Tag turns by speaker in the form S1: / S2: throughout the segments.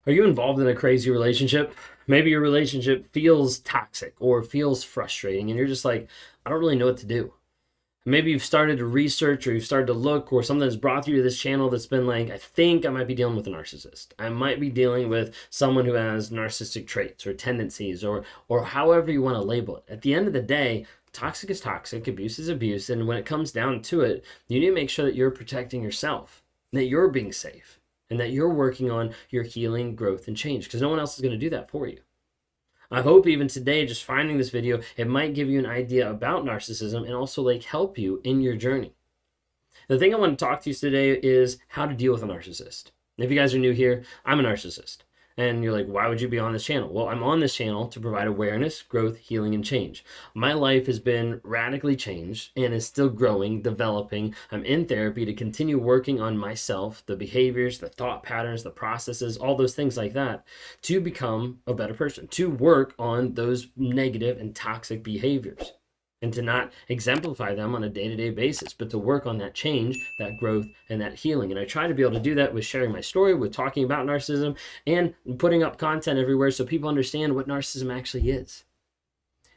S1: Are you involved in a crazy relationship? Maybe your relationship feels toxic or feels frustrating, and you're just like, I don't really know what to do. Maybe you've started to research or you've started to look, or something that's brought you to this channel that's been like, I think I might be dealing with a narcissist. I might be dealing with someone who has narcissistic traits or tendencies, or however you want to label it. At the end of the day, toxic is toxic, abuse is abuse, and when it comes down to it, you need to make sure that you're protecting yourself, that you're being safe, and that you're working on your healing, growth, and change, because no one else is going to do that for you. I hope even today, just finding this video, it might give you an idea about narcissism and also like help you in your journey. The thing I want to talk to you today is how to deal with a narcissist. If you guys are new here, I'm a narcissist. And you're like, why would you be on this channel? Well, I'm on this channel to provide awareness, growth, healing, and change. My life has been radically changed and is still growing, developing. I'm in therapy to continue working on myself, the behaviors, the thought patterns, the processes, all those things like that, to become a better person, to work on those negative and toxic behaviors, and to not exemplify them on a day-to-day basis, but to work on that change, that growth, and that healing. And I try to be able to do that with sharing my story, with talking about narcissism, and putting up content everywhere so people understand what narcissism actually is.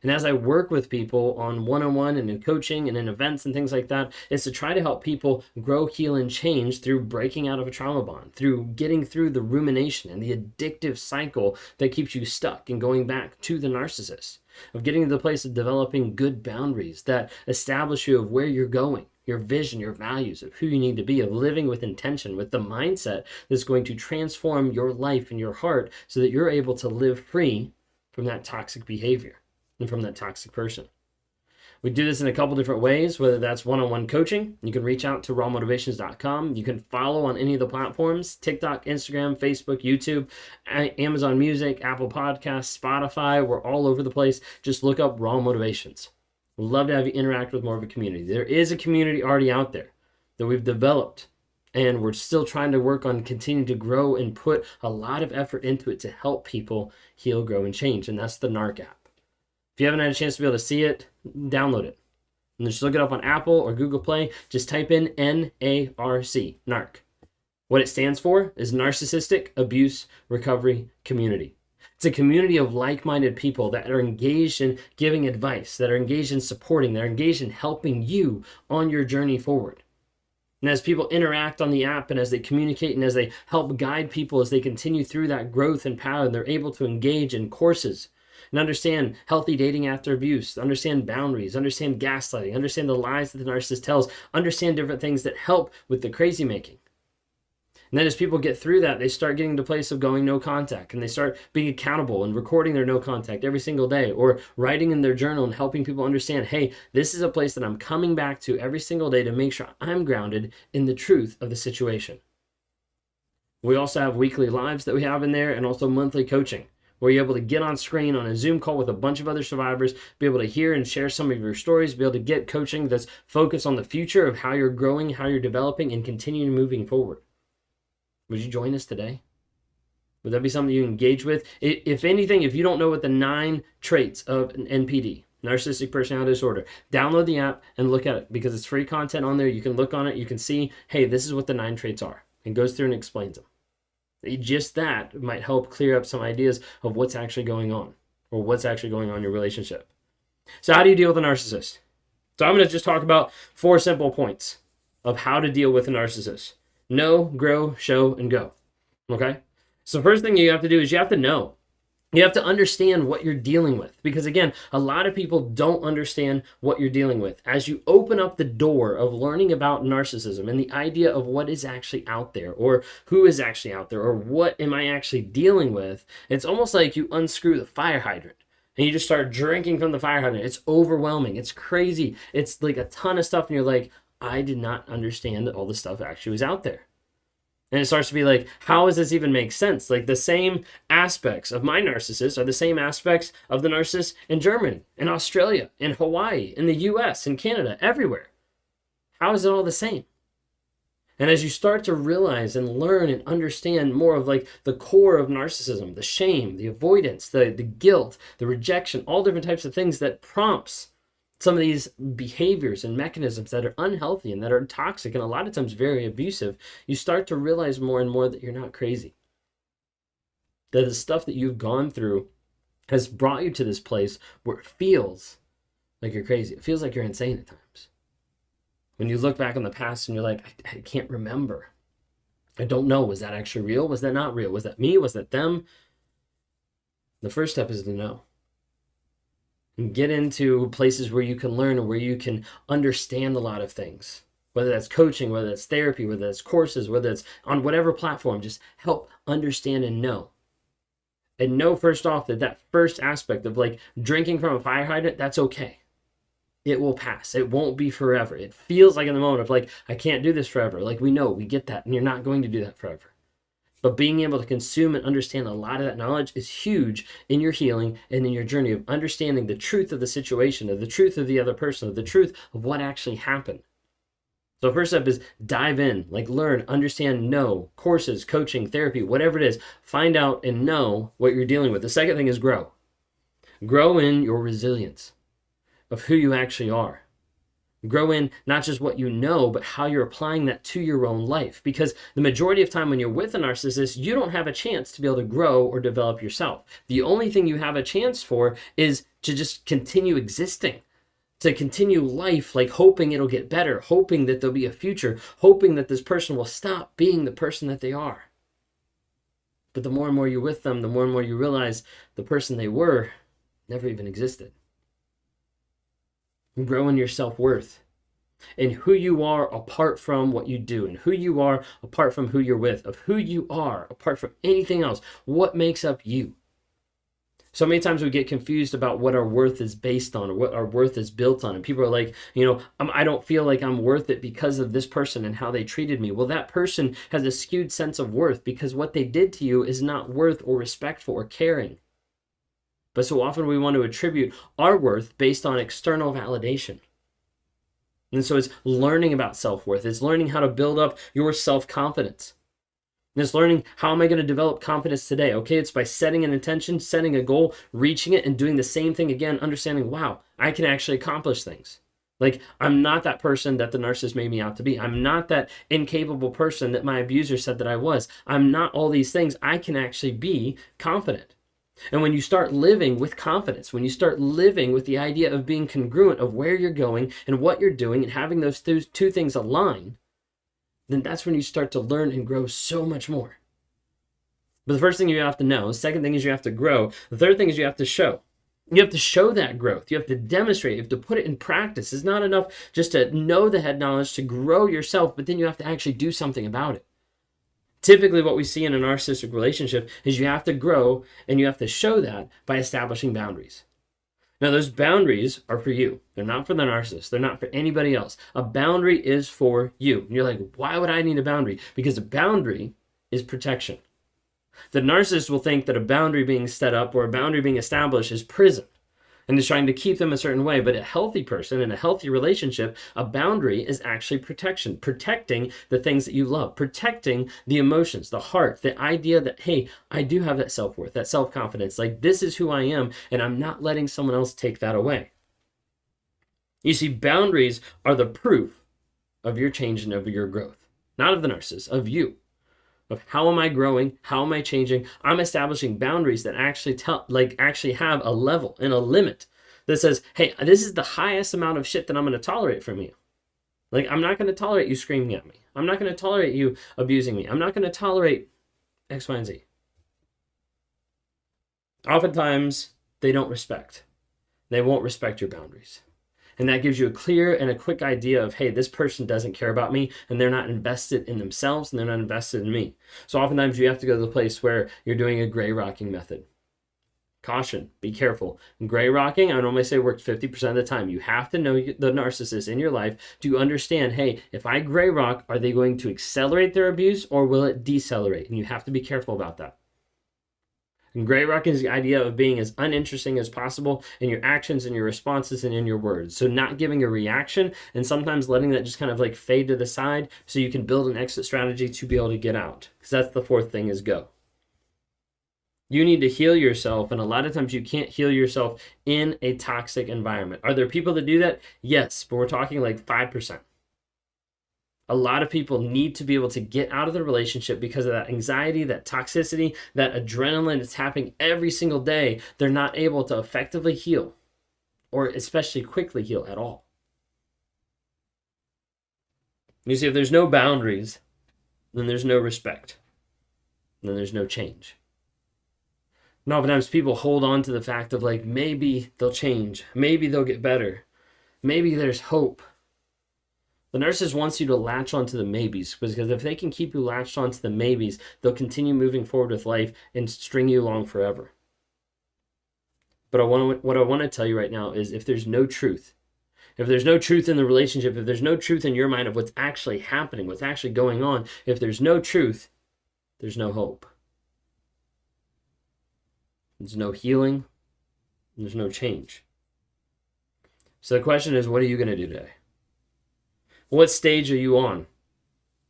S1: And as I work with people on one-on-one and in coaching and in events and things like that, is to try to help people grow, heal, and change through breaking out of a trauma bond, through getting through the rumination and the addictive cycle that keeps you stuck and going back to the narcissist, of getting to the place of developing good boundaries that establish you of where you're going, your vision, your values, of who you need to be, of living with intention, with the mindset that's going to transform your life and your heart so that you're able to live free from that toxic behavior and from that toxic person. We do this in a couple different ways, whether that's one-on-one coaching. You can reach out to rawmotivations.com. You can follow on any of the platforms, TikTok, Instagram, Facebook, YouTube, Amazon Music, Apple Podcasts, Spotify. We're all over the place. Just look up Raw Motivations. We'd love to have you interact with more of a community. There is a community already out there that we've developed, and we're still trying to work on continuing to grow and put a lot of effort into it to help people heal, grow, and change, and that's the NARC app. If you haven't had a chance to be able to see it, download it. And just look it up on Apple or Google Play. Just type in NARC, NARC. What it stands for is Narcissistic Abuse Recovery Community. It's a community of like-minded people that are engaged in giving advice, that are engaged in supporting, that are engaged in helping you on your journey forward. And as people interact on the app and as they communicate and as they help guide people as they continue through that growth and power, they're able to engage in courses and understand healthy dating after abuse, understand boundaries, understand gaslighting, understand the lies that the narcissist tells, understand different things that help with the crazy making. And then as people get through that, they start getting to a place of going no contact, and they start being accountable and recording their no contact every single day, or writing in their journal and helping people understand, hey, this is a place that I'm coming back to every single day to make sure I'm grounded in the truth of the situation. We also have weekly lives that we have in there, and also monthly coaching, where you're able to get on screen on a Zoom call with a bunch of other survivors, be able to hear and share some of your stories, be able to get coaching that's focused on the future of how you're growing, how you're developing, and continuing moving forward. Would you join us today? Would that be something you engage with? If anything, if you don't know what the 9 traits of an NPD, narcissistic personality disorder, download the app and look at it, because it's free content on there. You can look on it. You can see, hey, this is what the 9 traits are, and goes through and explains them. Just that might help clear up some ideas of what's actually going on, or what's actually going on in your relationship. So how do you deal with a narcissist? So I'm going to just talk about 4 simple points of how to deal with a narcissist. Know, grow, show, and go. Okay? So first thing you have to do is you have to know. You have to understand what you're dealing with, because again, a lot of people don't understand what you're dealing with. As you open up the door of learning about narcissism and the idea of what is actually out there, or who is actually out there, or what am I actually dealing with, it's almost like you unscrew the fire hydrant and you just start drinking from the fire hydrant. It's overwhelming. It's crazy. It's like a ton of stuff, and you're like, I did not understand that all this stuff actually was out there. And it starts to be like, how does this even make sense? Like, the same aspects of my narcissist are the same aspects of the narcissist in Germany, in Australia, in Hawaii, in the US, in Canada, everywhere. How is it all the same? And as you start to realize and learn and understand more of like the core of narcissism, the shame, the avoidance, the guilt, the rejection, all different types of things that prompts some of these behaviors and mechanisms that are unhealthy and that are toxic and a lot of times very abusive, you start to realize more and more that you're not crazy. that the stuff that you've gone through has brought you to this place where it feels like you're crazy. It feels like you're insane at times. When you look back on the past and you're like, I can't remember. I don't know. Was that actually real? Was that not real? Was that me? Was that them? The first step is to know. And get into places where you can learn and where you can understand a lot of things. Whether that's coaching, whether that's therapy, whether that's courses, whether it's on whatever platform, just help understand and know. And know first off that first aspect of like drinking from a fire hydrant, that's okay. It will pass. It won't be forever. It feels like in the moment of like, I can't do this forever. Like we get that, and you're not going to do that forever. But being able to consume and understand a lot of that knowledge is huge in your healing and in your journey of understanding the truth of the situation, of the truth of the other person, of the truth of what actually happened. So first step is dive in, like learn, understand, know, courses, coaching, therapy, whatever it is, find out and know what you're dealing with. The second thing is grow. Grow in your resilience of who you actually are. Grow in not just what you know, but how you're applying that to your own life. Because the majority of time when you're with a narcissist, you don't have a chance to be able to grow or develop yourself. The only thing you have a chance for is to just continue existing, to continue life, like hoping it'll get better, hoping that there'll be a future, hoping that this person will stop being the person that they are. But the more and more you're with them, the more and more you realize the person they were never even existed. Grow in your self-worth and who you are apart from what you do, and who you are apart from who you're with, of who you are apart from anything else. What makes up you? So many times we get confused about what our worth is based on or what our worth is built on. And people are like, I don't feel like I'm worth it because of this person and how they treated me. Well, that person has a skewed sense of worth because what they did to you is not worth or respectful or caring. But so often we want to attribute our worth based on external validation. And so it's learning about self-worth. It's learning how to build up your self-confidence. And it's learning, how am I going to develop confidence today? Okay, it's by setting an intention, setting a goal, reaching it, and doing the same thing again, understanding, wow, I can actually accomplish things. Like, I'm not that person that the narcissist made me out to be. I'm not that incapable person that my abuser said that I was. I'm not all these things. I can actually be confident. And when you start living with confidence, when you start living with the idea of being congruent of where you're going and what you're doing and having those two things align, then that's when you start to learn and grow so much more. But the first thing you have to know, the second thing is you have to grow. The third thing is you have to show. You have to show that growth. You have to demonstrate. You have to put it in practice. It's not enough just to know the head knowledge, to grow yourself, but then you have to actually do something about it. Typically what we see in a narcissistic relationship is you have to grow and you have to show that by establishing boundaries. Now those boundaries are for you. They're not for the narcissist. They're not for anybody else. A boundary is for you. And you're like, why would I need a boundary? Because a boundary is protection. The narcissist will think that a boundary being set up or a boundary being established is prison and is trying to keep them a certain way. But a healthy person in a healthy relationship, a boundary is actually protection, protecting the things that you love, protecting the emotions, the heart, the idea that, hey, I do have that self-worth, that self-confidence, like this is who I am, and I'm not letting someone else take that away. You see, boundaries are the proof of your change and of your growth, not of the narcissist, of you. Of how am I growing? How am I changing? I'm establishing boundaries that actually have a level and a limit that says, hey, this is the highest amount of shit that I'm going to tolerate from you. Like, I'm not going to tolerate you screaming at me. I'm not going to tolerate you abusing me. I'm not going to tolerate X, Y, and Z. Oftentimes, they don't respect. They won't respect your boundaries. And that gives you a clear and a quick idea of, hey, this person doesn't care about me and they're not invested in themselves and they're not invested in me. So oftentimes you have to go to the place where you're doing a gray rocking method. Caution, be careful. Gray rocking, I normally say, works 50% of the time. You have to know the narcissist in your life to understand, hey, if I gray rock, are they going to accelerate their abuse or will it decelerate? And you have to be careful about that. And gray rocking is the idea of being as uninteresting as possible in your actions and your responses and in your words. So not giving a reaction and sometimes letting that just kind of like fade to the side so you can build an exit strategy to be able to get out. Because that's the fourth thing, is go. You need to heal yourself, and a lot of times you can't heal yourself in a toxic environment. Are there people that do that? Yes, but we're talking like 5%. A lot of people need to be able to get out of the relationship because of that anxiety, that toxicity, that adrenaline that's happening every single day. They're not able to effectively heal, or especially quickly heal at all. You see, if there's no boundaries, then there's no respect. Then there's no change. And oftentimes people hold on to the fact of like, maybe they'll change. Maybe they'll get better. Maybe there's hope. The narcissist wants you to latch onto the maybes, because if they can keep you latched onto the maybes, they'll continue moving forward with life and string you along forever. But what I want to tell you right now is, if there's no truth, if there's no truth in the relationship, if there's no truth in your mind of what's actually happening, what's actually going on, if there's no truth, there's no hope. There's no healing. There's no change. So the question is, what are you going to do today? What stage are you on?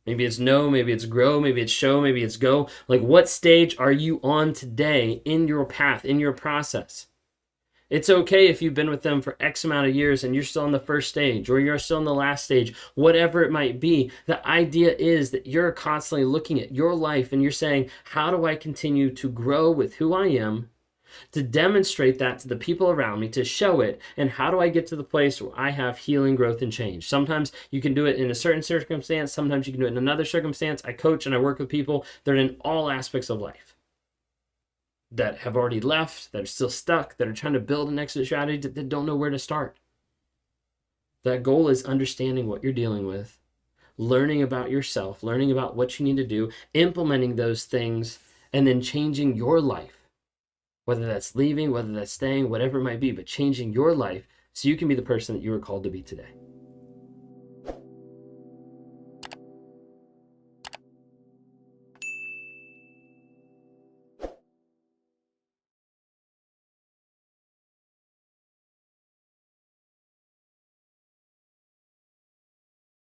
S1: Maybe it's no, maybe it's grow, maybe it's show, maybe it's go. Like, what stage are you on today in your path, in your process? It's okay if you've been with them for X amount of years and you're still on the first stage, or you're still in the last stage, whatever it might be. The idea is that you're constantly looking at your life and you're saying, how do I continue to grow with who I am, to demonstrate that to the people around me, to show it, and how do I get to the place where I have healing, growth, and change? Sometimes you can do it in a certain circumstance. Sometimes you can do it in another circumstance. I coach and I work with people that are in all aspects of life, that have already left, that are still stuck, that are trying to build an exit strategy, that don't know where to start. That goal is understanding what you're dealing with, learning about yourself, learning about what you need to do, implementing those things, and then changing your life. Whether that's leaving, whether that's staying, whatever it might be, but changing your life so you can be the person that you were called to be today.